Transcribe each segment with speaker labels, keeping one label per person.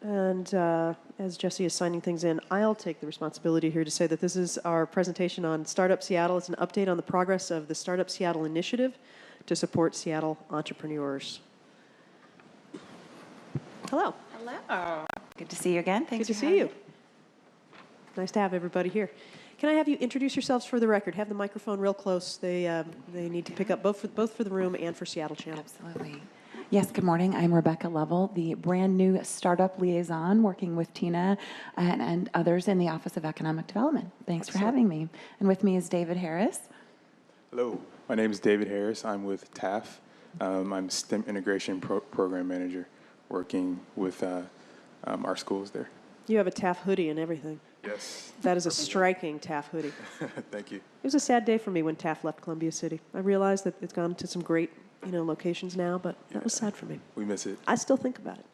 Speaker 1: And as Jesse is signing things in, I'll take the responsibility here to say that this is our presentation on Startup Seattle. It's an update on the progress of the Startup Seattle initiative to support Seattle entrepreneurs. Hello.
Speaker 2: Hello. Good to see you again. Thanks
Speaker 1: Good to see you. Nice to have everybody here. Can I have you introduce yourselves for the record? Have the microphone real close. They need to pick up both for the room and for Seattle Channel.
Speaker 2: Absolutely. Yes, good morning. I'm Rebecca Lovell, the brand new startup liaison working with Tina and others in the Office of Economic Development. Thanks for having me. And with me is David Harris.
Speaker 3: Hello, my name is David Harris. I'm with TAF. I'm STEM Integration Program Manager working with our schools there.
Speaker 1: You have a TAF hoodie and everything.
Speaker 3: Yes.
Speaker 1: That is a striking TAF hoodie.
Speaker 3: Thank you.
Speaker 1: It was a sad day for me when TAF left Columbia City. I realized that it's gone to some great, locations now, but that was sad for me.
Speaker 3: We miss it.
Speaker 1: I still think about it.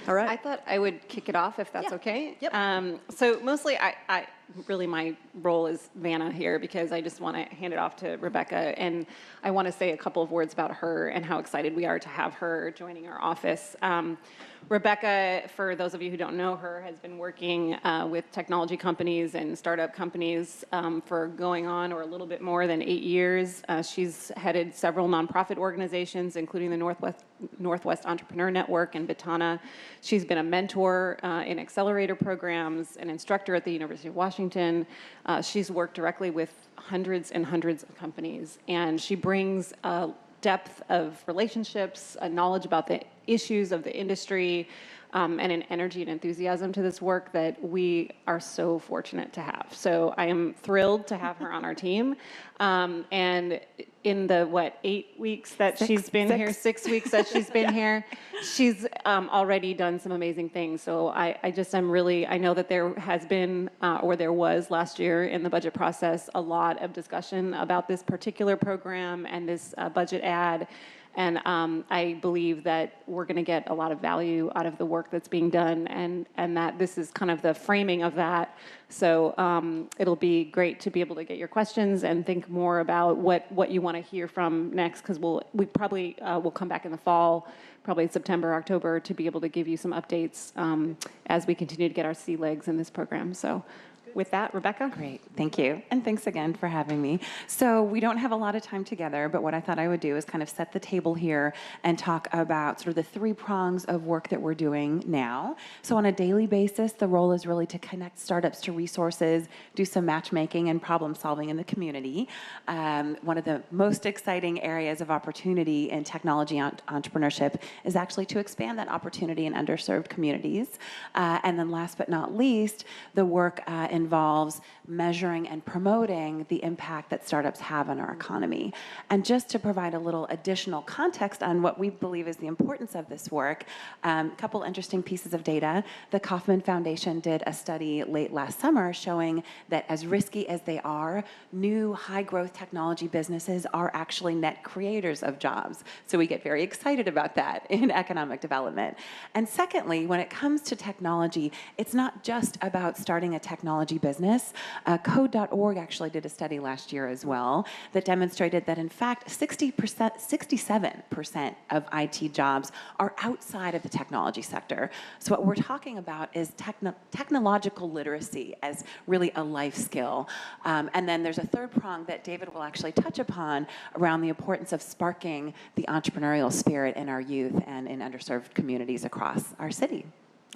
Speaker 1: All right.
Speaker 4: I thought I would kick it off if that's okay.
Speaker 1: Yep.
Speaker 4: So mostly I really my role is Vanna here because I just want to hand it off to Rebecca, and I want to say a couple of words about her and how excited we are to have her joining our office. Rebecca, for those of you who don't know her, has been working with technology companies and startup companies for going on or a little bit more than 8 years. She's headed several nonprofit organizations, including the Northwest Entrepreneur Network and Batana. She's been a mentor in accelerator programs, an instructor at the University of Washington. She's worked directly with hundreds and hundreds of companies, and she brings a depth of relationships, a knowledge about the issues of the industry, and an energy and enthusiasm to this work that we are so fortunate to have. So I am thrilled to have her on our team. And in the, 8 weeks that she's been here, 6 weeks that she's been here, she's already done some amazing things. So I know that there has been, or there was last year in the budget process, a lot of discussion about this particular program and this budget ad. And I believe that we're going to get a lot of value out of the work that's being done, and that this is kind of the framing of that. So it'll be great to be able to get your questions and think more about what you want to hear from next, because we probably will come back in the fall, probably September, October, to be able to give you some updates as we continue to get our sea legs in this program. So with that, Rebecca?
Speaker 2: Great, thank you. And thanks again for having me. So we don't have a lot of time together, but what I thought I would do is kind of set the table here and talk about sort of the 3 prongs of work that we're doing now. So on a daily basis, the role is really to connect startups to resources, do some matchmaking and problem solving in the community. One of the most exciting areas of opportunity in technology entrepreneurship is actually to expand that opportunity in underserved communities. And then last but not least, the work involves measuring and promoting the impact that startups have on our economy. And just to provide a little additional context on what we believe is the importance of this work, a couple interesting pieces of data. The Kauffman Foundation did a study late last summer showing that as risky as they are, new high-growth technology businesses are actually net creators of jobs. So we get very excited about that in economic development. And secondly, when it comes to technology, it's not just about starting a technology business. Code.org actually did a study last year as well that demonstrated that in fact 67% of IT jobs are outside of the technology sector. So what we're talking about is technological literacy as really a life skill. And then there's a third prong that David will actually touch upon around the importance of sparking the entrepreneurial spirit in our youth and in underserved communities across our city.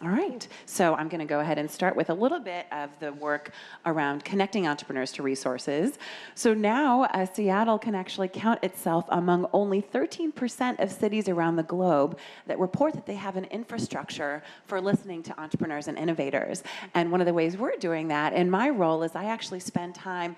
Speaker 2: All right, so I'm going to go ahead and start with a little bit of the work around connecting entrepreneurs to resources. So now Seattle can actually count itself among only 13% of cities around the globe that report that they have an infrastructure for listening to entrepreneurs and innovators. And one of the ways we're doing that in my role is I actually spend time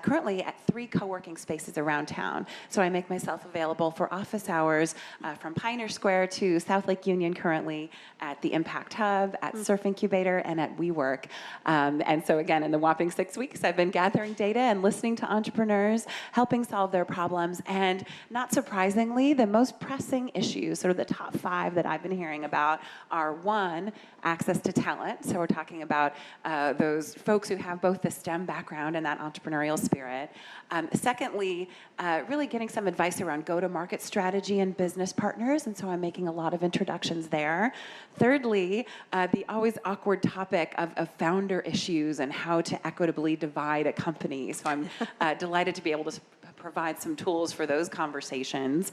Speaker 2: currently at 3 co-working spaces around town. So I make myself available for office hours from Pioneer Square to South Lake Union currently at the Impact Impact Hub, at Surf Incubator, and at WeWork. And so again, in the whopping 6 weeks, I've been gathering data and listening to entrepreneurs, helping solve their problems. And not surprisingly, the most pressing issues, sort of the top 5 that I've been hearing about, are 1, access to talent. So we're talking about those folks who have both the STEM background and that entrepreneurial spirit. Secondly, really getting some advice around go-to-market strategy and business partners, and so I'm making a lot of introductions there. Thirdly, the always awkward topic of founder issues and how to equitably divide a company. So I'm delighted to be able to provide some tools for those conversations.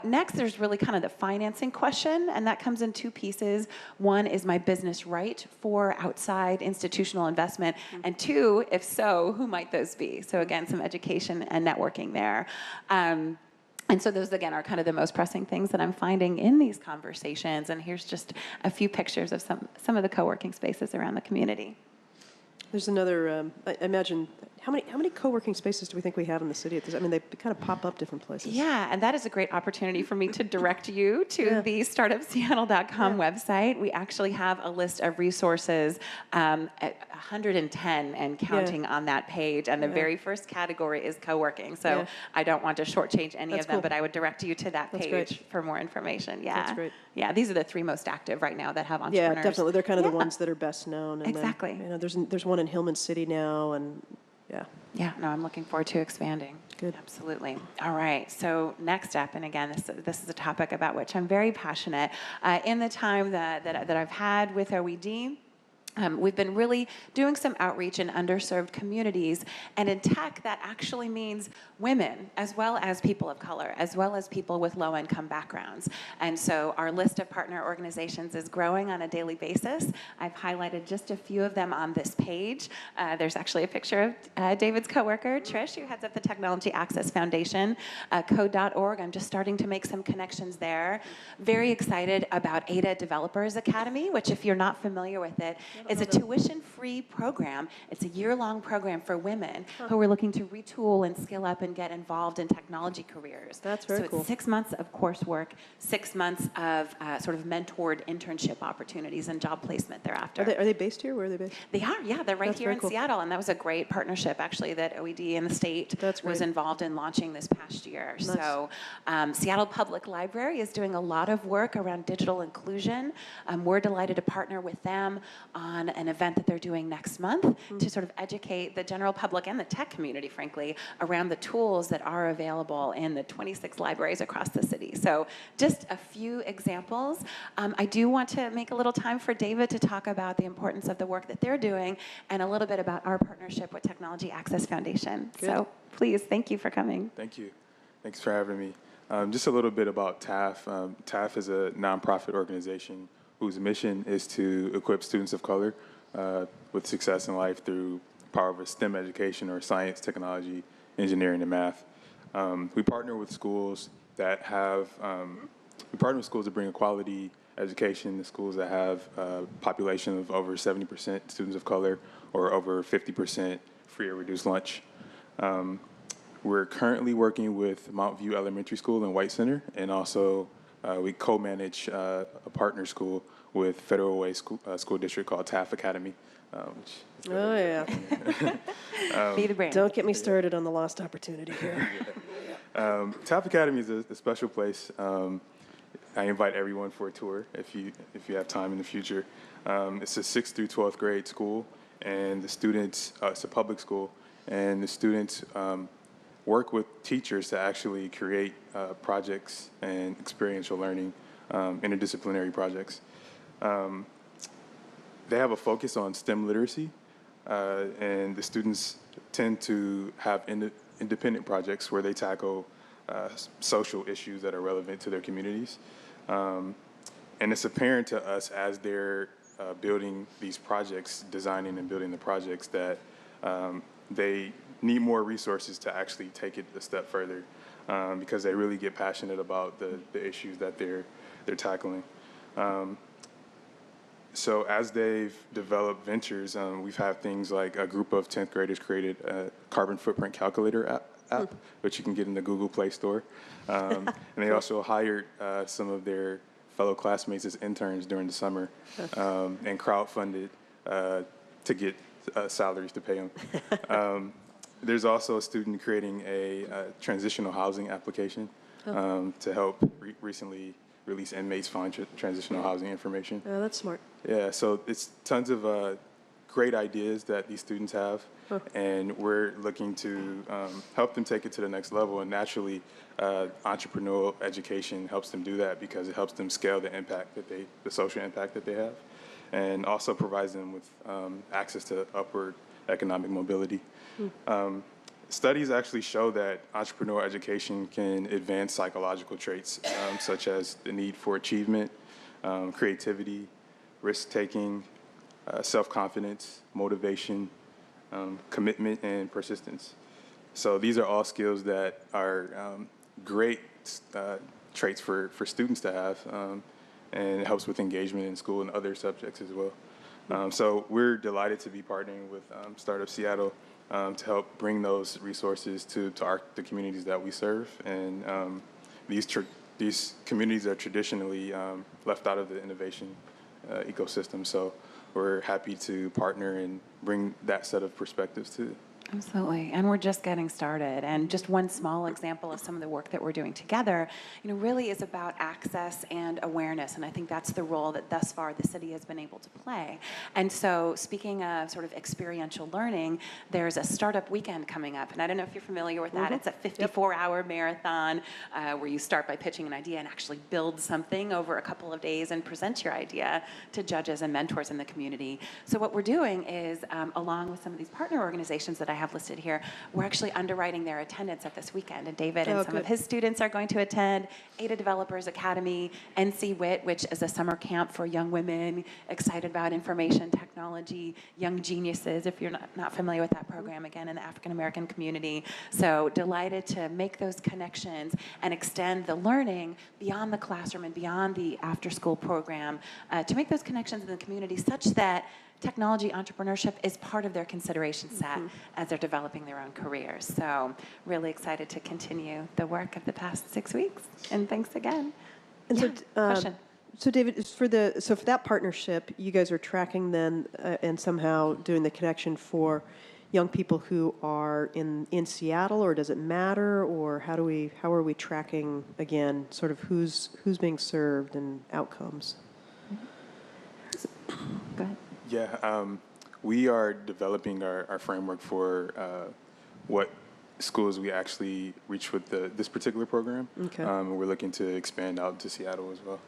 Speaker 2: Next, there's really kind of the financing question, and that comes in 2 pieces. 1 is my business right for outside institutional investment, and 2, if so, who might those be? So again, some education and networking there. And so those, again, are kind of the most pressing things that I'm finding in these conversations. And here's just a few pictures of some of the co-working spaces around the community.
Speaker 1: There's another, I imagine, how many co-working spaces do we think we have in the city at this? I mean, they kind of pop up different places.
Speaker 2: Yeah, and that is a great opportunity for me to direct you to the startupseattle.com website. We actually have a list of resources at 110 and counting on that page. And the very first category is co-working. So I don't want to shortchange any of them, but I would direct you to that page for more information. Yeah.
Speaker 1: That's great.
Speaker 2: Yeah, these are the 3 most active right now that have entrepreneurs.
Speaker 1: Yeah, definitely. They're kind of the ones that are best known. And
Speaker 2: exactly.
Speaker 1: Then, there's one in Hillman City now, and
Speaker 2: yeah, no, I'm looking forward to expanding.
Speaker 1: Good.
Speaker 2: Absolutely. All right. So next up, and again, this is a topic about which I'm very passionate. In the time that I've had with OED, we've been really doing some outreach in underserved communities, and in tech, that actually means women, as well as people of color, as well as people with low-income backgrounds. And so our list of partner organizations is growing on a daily basis. I've highlighted just a few of them on this page. There's actually a picture of David's coworker, Trish, who heads up the Technology Access Foundation, code.org. I'm just starting to make some connections there. Very excited about Ada Developers Academy, which, if you're not familiar with it, is a tuition-free program. It's a year-long program for women who are looking to retool and skill up and get involved in technology careers.
Speaker 1: That's very cool.
Speaker 2: So it's 6 months of coursework, 6 months of sort of mentored internship opportunities and job placement thereafter.
Speaker 1: Are they based here? Where are they based?
Speaker 2: They are, yeah. They're right here in Seattle, and that was a great partnership, actually, that OED and the state was involved in launching this past year. Nice. So Seattle Public Library is doing a lot of work around digital inclusion. We're delighted to partner with them on an event that they're doing next month to sort of educate the general public and the tech community, frankly, around the tools that are available in the 26 libraries across the city. So just a few examples. I do want to make a little time for David to talk about the importance of the work that they're doing and a little bit about our partnership with Technology Access Foundation. Good. So please, thank you for coming.
Speaker 3: Thank you. Thanks for having me. Just a little bit about TAF. TAF is a nonprofit organization whose mission is to equip students of color with success in life through the power of STEM education, or science, technology, engineering, and math. We partner with schools that have, we partner with schools that bring a quality education, the schools that have a population of over 70% students of color or over 50% free or reduced lunch. We're currently working with Mount View Elementary School in White Center, and also we co-manage a partner school with Federal Way School District called TAF Academy. Which
Speaker 2: Be the brand.
Speaker 1: Don't get me started on the lost opportunity here.
Speaker 3: TAF Academy is a special place. I invite everyone for a tour if you have time in the future. It's a 6th through 12th grade school, and the students, it's a public school, and the students work with teachers to actually create projects and experiential learning, interdisciplinary projects. They have a focus on STEM literacy, and the students tend to have independent projects where they tackle social issues that are relevant to their communities. And it's apparent to us as they're building these projects, designing and building the projects, that they need more resources to actually take it a step further, because they really get passionate about the issues that they're tackling. So as they've developed ventures, we've had things like a group of 10th graders created a carbon footprint calculator app, which you can get in the Google Play Store. And they also hired some of their fellow classmates as interns during the summer and crowdfunded to get salaries to pay them. There's also a student creating a transitional housing application to help recently release inmates find transitional housing information.
Speaker 1: Oh, that's smart.
Speaker 3: Yeah, so it's tons of great ideas that these students have, and we're looking to help them take it to the next level. And naturally, entrepreneurial education helps them do that because it helps them scale the impact that the social impact that they have, and also provides them with access to upward economic mobility. Studies actually show that entrepreneurial education can advance psychological traits such as the need for achievement, creativity, risk-taking, self-confidence, motivation, commitment, and persistence. So these are all skills that are great traits for students to have, and it helps with engagement in school and other subjects as well. So we're delighted to be partnering with Startup Seattle to help bring those resources to the communities that we serve. And these communities are traditionally left out of the innovation ecosystem. So we're happy to partner and bring that set of perspectives to.
Speaker 2: Absolutely, and we're just getting started. And just one small example of some of the work that we're doing together, really is about access and awareness. And I think that's the role that thus far the city has been able to play. And so, speaking of sort of experiential learning, there's a startup weekend coming up. And I don't know if you're familiar with that. It's a 54-hour marathon where you start by pitching an idea and actually build something over a couple of days and present your idea to judges and mentors in the community. So what we're doing is, along with some of these partner organizations that I have listed here, we're actually underwriting their attendance at this weekend. And David and some of his students are going to attend Ada Developers Academy, NC WIT, which is a summer camp for young women excited about information technology, young geniuses, if you're not familiar with that program, again, in the African American community. So delighted to make those connections and extend the learning beyond the classroom and beyond the after-school program to make those connections in the community such that technology entrepreneurship is part of their consideration set as they're developing their own careers. So really excited to continue the work of the past 6 weeks. And thanks again.
Speaker 1: And
Speaker 2: Question.
Speaker 1: So David, for that partnership, you guys are tracking then and somehow doing the connection for young people who are in Seattle, or does it matter, or how are we tracking again sort of who's being served and outcomes?
Speaker 2: Go ahead.
Speaker 3: Yeah, we are developing our framework for what schools we actually reach with this particular program.
Speaker 1: Okay.
Speaker 3: We're looking to expand out to Seattle as well.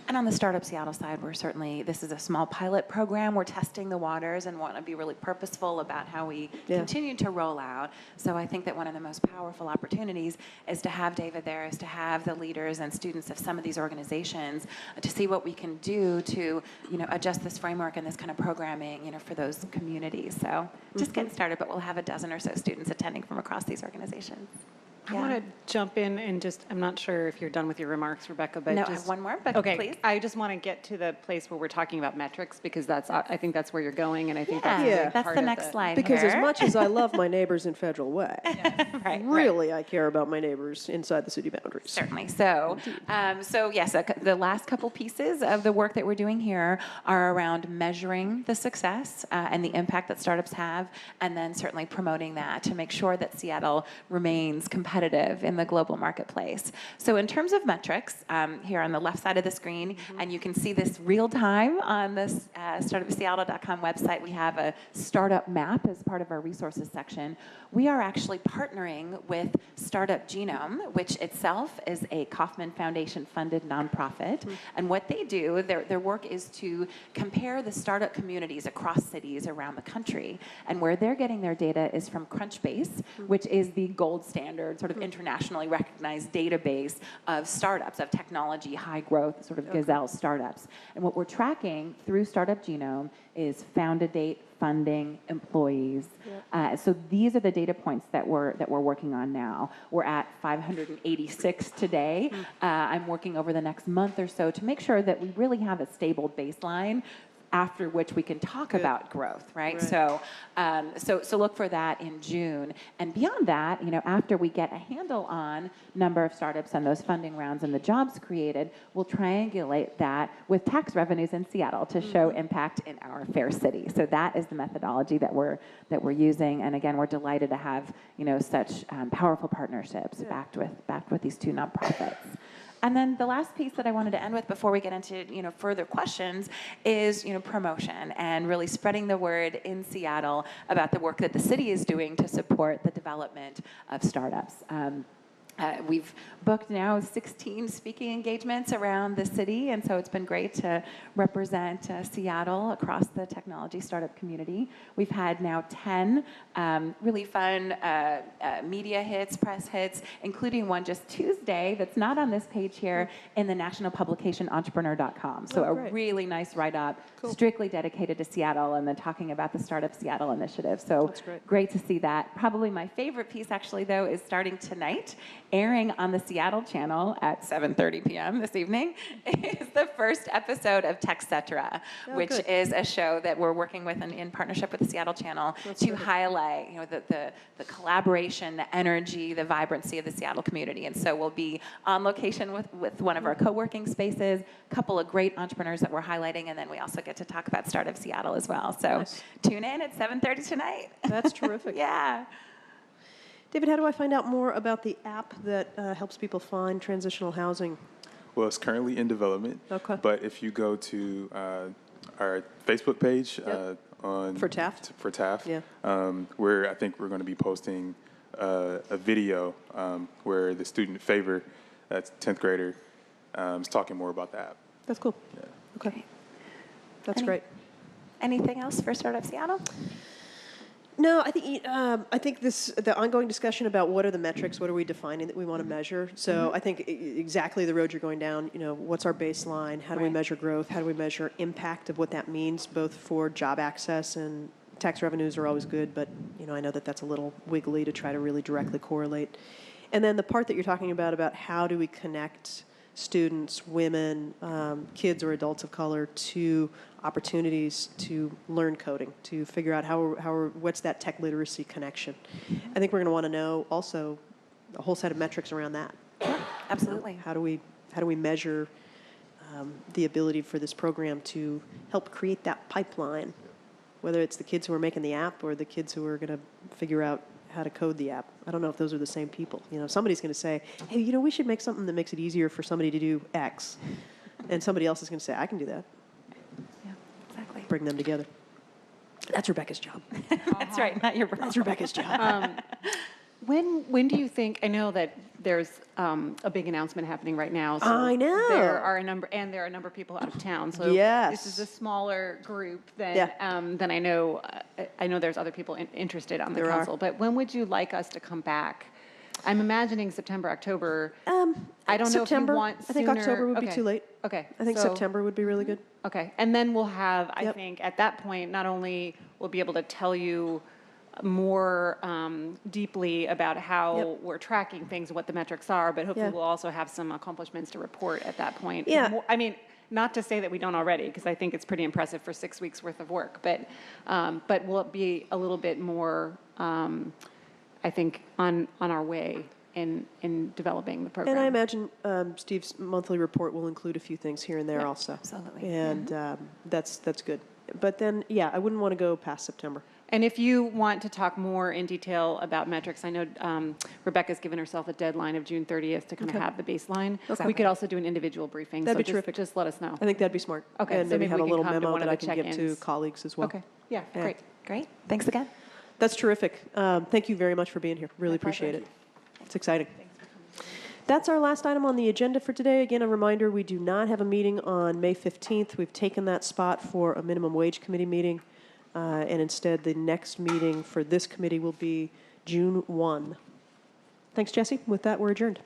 Speaker 2: And on the Startup Seattle side, this is a small pilot program. We're testing the waters and want to be really purposeful about how we continue to roll out. So I think that one of the most powerful opportunities is to have David there, is to have the leaders and students of some of these organizations to see what we can do to, adjust this framework and this kind of programming, for those communities. So just getting started, but we'll have a dozen or so students attending from across these organizations.
Speaker 4: I want to jump in and I'm not sure if you're done with your remarks, Rebecca, but
Speaker 2: No, I have one more, but please.
Speaker 4: I just want to get to the place where we're talking about metrics because I think that's where you're going, and I think
Speaker 1: Yeah.
Speaker 2: That's the next slide.
Speaker 1: Because
Speaker 2: here.
Speaker 1: as much as I love my neighbors in Federal Way,
Speaker 2: Right.
Speaker 1: really I care about my neighbors inside the city boundaries.
Speaker 2: Certainly. So, yes, the last couple pieces of the work that we're doing here are around measuring the success and the impact that startups have, and then certainly promoting that to make sure that Seattle remains competitive in the global marketplace. So in terms of metrics, here on the left side of the screen, and you can see this real time on this startupseattle.com website, we have a startup map as part of our resources section. We are actually partnering with Startup Genome, which itself is a Kauffman Foundation funded nonprofit. And what they do, their work is to compare the startup communities across cities around the country. And where they're getting their data is from Crunchbase, which is the gold standard, sort of internationally recognized database of startups, of technology, high growth, sort of gazelle startups. And what we're tracking through Startup Genome is founded date, funding, employees. So these are the data points that we're working on now. We're at 586 today. I'm working over the next month or so to make sure that we really have a stable baseline after which we can talk
Speaker 1: Good.
Speaker 2: about growth, right?
Speaker 1: Right.
Speaker 2: So look for that in June. And beyond that, after we get a handle on number of startups and those funding rounds and the jobs created, we'll triangulate that with tax revenues in Seattle to show impact in our fair city. So that is the methodology that we're using. And again, we're delighted to have such powerful partnerships backed with these two nonprofits. And then the last piece that I wanted to end with before we get into further questions is promotion and really spreading the word in Seattle about the work that the city is doing to support the development of startups. We've booked now 16 speaking engagements around the city, and so it's been great to represent Seattle across the technology startup community. We've had now 10 really fun media hits, press hits, including one just Tuesday that's not on this page here in the national publication entrepreneur.com. So a really nice write-up, strictly dedicated to Seattle and then talking about the Startup Seattle initiative. So great to see that. Probably my favorite piece actually though is starting tonight, airing on the Seattle channel at 7:30 p.m. this evening, is the first episode of TechCetera, which is a show that we're working with in partnership with the Seattle channel to highlight the collaboration, the energy, the vibrancy of the Seattle community. And so we'll be on location with one of our co-working spaces, a couple of great entrepreneurs that we're highlighting, and then we also get to talk about Startup Seattle as well. So tune in at 7:30 tonight.
Speaker 1: That's terrific.
Speaker 2: Yeah.
Speaker 1: David, how do I find out more about the app that helps people find transitional housing?
Speaker 3: Well, it's currently in development.
Speaker 1: Okay.
Speaker 3: But if you go to our Facebook page on
Speaker 1: For Taft?
Speaker 3: For Taft,
Speaker 1: Yeah.
Speaker 3: where I think we're going to be posting a video where the student Favor, that's 10th grader, is talking more about the app.
Speaker 1: That's cool.
Speaker 3: Yeah.
Speaker 1: Okay. That's great.
Speaker 2: Anything else for Startup Seattle?
Speaker 1: No, I think the ongoing discussion about what are the metrics, what are we defining that we want to measure. So I think exactly the road you're going down. What's our baseline? How do we measure growth? How do we measure impact of what that means, both for job access and tax revenues are always good, but I know that that's a little wiggly to try to really directly correlate. And then the part that you're talking about how do we connect students, women, kids or adults of color to opportunities to learn coding, to figure out what's that tech literacy connection. I think we're going to want to know also a whole set of metrics around that.
Speaker 2: Yeah, absolutely.
Speaker 1: How do we measure the ability for this program to help create that pipeline, whether it's the kids who are making the app or the kids who are going to figure out how to code the app. I don't know if those are the same people. Somebody's going to say, hey, we should make something that makes it easier for somebody to do X. And somebody else is going to say, I can do that.
Speaker 2: Yeah, exactly.
Speaker 1: Bring them together. That's Rebecca's job.
Speaker 2: That's right, not your brother.
Speaker 1: That's Rebecca's job.
Speaker 4: When do you think, I know that there's a big announcement happening right now. So
Speaker 1: I know.
Speaker 4: There are a number of people out of town. So
Speaker 1: Yes.
Speaker 4: this is a smaller group than
Speaker 1: Yeah.
Speaker 4: than I know. I know there's other people interested on the
Speaker 1: There are.
Speaker 4: council. But when would you like us to come back? I'm imagining September, October. I don't
Speaker 1: September,
Speaker 4: know if you want
Speaker 1: I think
Speaker 4: sooner.
Speaker 1: October would be
Speaker 4: Okay.
Speaker 1: too late.
Speaker 4: Okay.
Speaker 1: I think
Speaker 4: so-
Speaker 1: September would be really good.
Speaker 4: Okay, and then we'll have, I
Speaker 1: Yep.
Speaker 4: think, at that point, not only we'll be able to tell you more deeply about how
Speaker 1: Yep.
Speaker 4: we're tracking things, what the metrics are, but hopefully
Speaker 1: Yeah.
Speaker 4: we'll also have some accomplishments to report at that point.
Speaker 1: Yeah.
Speaker 4: I mean, not to say that we don't already, because I think it's pretty impressive for 6 weeks worth of work, but will it be a little bit more, I think, on our way in developing the program?
Speaker 1: And I imagine Steve's monthly report will include a few things here and there
Speaker 4: Yeah,
Speaker 1: also.
Speaker 2: absolutely.
Speaker 1: And that's good. But then, I wouldn't want to go past September.
Speaker 4: And if you want to talk more in detail about metrics, I know Rebecca's given herself a deadline of June 30th to kind of have the baseline.
Speaker 1: Okay.
Speaker 4: We could also do an individual briefing.
Speaker 1: That'd
Speaker 4: so
Speaker 1: be terrific.
Speaker 4: Just let us know.
Speaker 1: I think that'd be smart.
Speaker 4: Okay,
Speaker 1: And
Speaker 4: so
Speaker 1: maybe
Speaker 4: maybe
Speaker 1: have
Speaker 4: we
Speaker 1: a
Speaker 4: can
Speaker 1: little
Speaker 4: come to
Speaker 1: memo
Speaker 4: one
Speaker 1: that
Speaker 4: of
Speaker 1: I
Speaker 4: the
Speaker 1: can give to
Speaker 4: check-ins.
Speaker 1: colleagues as well.
Speaker 4: Okay, yeah,
Speaker 1: Yeah.
Speaker 4: great.
Speaker 2: Great. Thanks again.
Speaker 1: That's terrific. Thank you very much for being here. Really appreciate it. It's exciting. That's our last item on the agenda for today. Again, a reminder, we do not have a meeting on May 15th. We've taken that spot for a minimum wage committee meeting. And instead, the next meeting for this committee will be June 1. Thanks, Jesse. With that, we're adjourned.